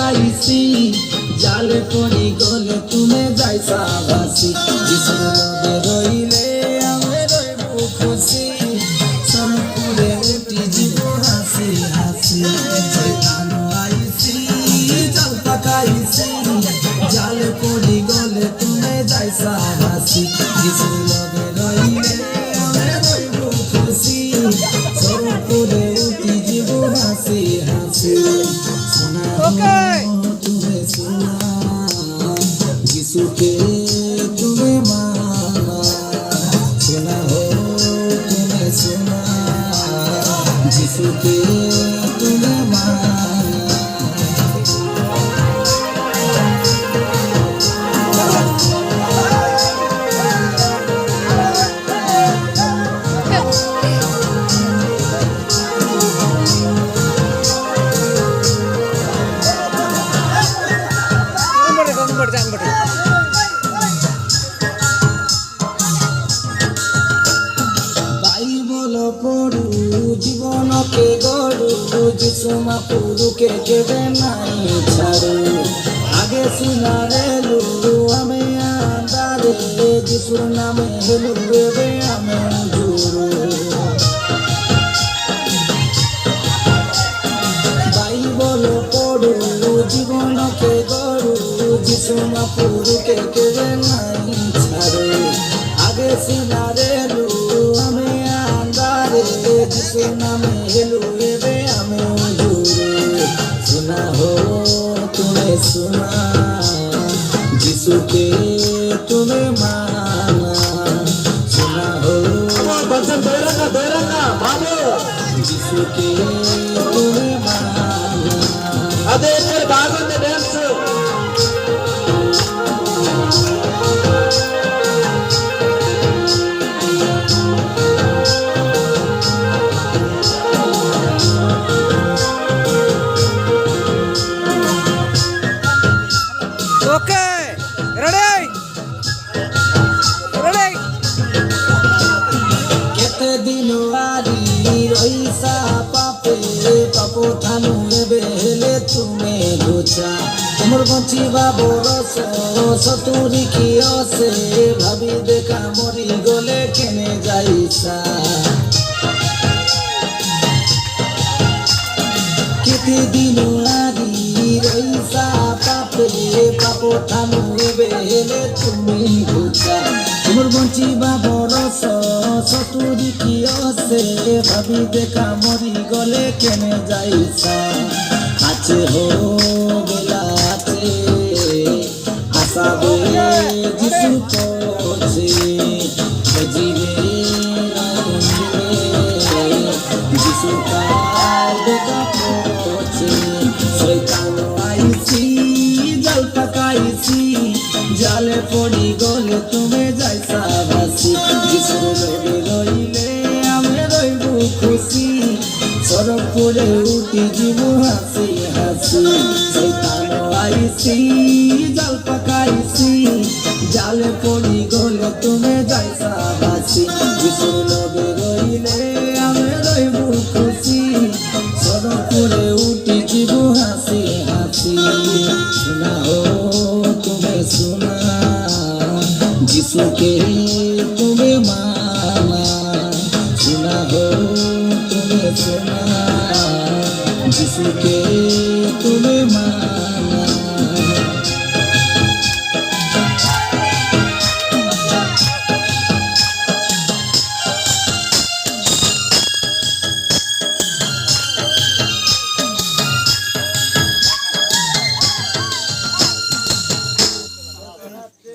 পাকাইছি জালে পড়ি গলে তুমি যাইছা ভাসি যিশুর লগে রইলে আমি রইব খুশি সরপুরে উঠি জীব হাসি হাসি শয়তান আইছি জাল পাকাইছি জালে পড়ি গলে তুমি যাইছা ভাসি যিশুর লগে রইলে আমি রইব খুশি সরপুরে উঠি জীব হাসি হাসি तुम्हें सुना यीशु के तुम्हें माना सुना हो तुम्हें सुना यीशु के तुम्हें माना পড়ু জীবনকে গড়ু যিশু মাপুরুকে কেবে নাই ছাড়ু আগে শুনারে লু আমি আন্দারে যিশুর নামে হেলু রে আমি জুরু বাইবল পড়ু জীবনকে গড়ু যিশু মাপুরুকে কেবে নাই ছাড়ু আগে শুনারে লু আমি যিশু নামে হেলু রে আমি জুড়ে सुना हो तुम्हें सुना যিশু के तुम्हें माना सुना हो যিশু के तुम्हें माना अदे बागन डांस রইসা পাপে পাপো থানু বেলে তুমি গোছা তোমার বঞ্চিবা বরস সতুরি কি অসে ভাবি দেখা মরি গলে কেনে যাইসা কেতে দিন আদি রইসা পাপে পাপো থানু বেলে তুমি গোছা তোমার বঞ্চিবা বরস সতুরি কি অসে ভাবি দেখা মরি গলে কেনে যাইসা আছে হো বেলা আছে আশা বে যিশু পছে জীবে যিশু কাল দেখা পছে শয়তান আইছি জাল পাকাইছি জালে পড়ি গলে তুমি যাইসা ভাসি যিশুর লগে রইলে আমি রইব খুশি সরপুরে উঠি জীব হাসি হাসি শয়তান আইছি জাল পাকাইছি জালে পড়ি গলে তুমি যাইসা ভাসি যিশুর লগে রইলে আমি রইব খুশি সরপুরে উঠি জীব হাসি হাসি सुना हो तुम्हें सुना যিশু के तुम्हें माना सुना हो तुम्हें सुना যিশু के तुम्हें माना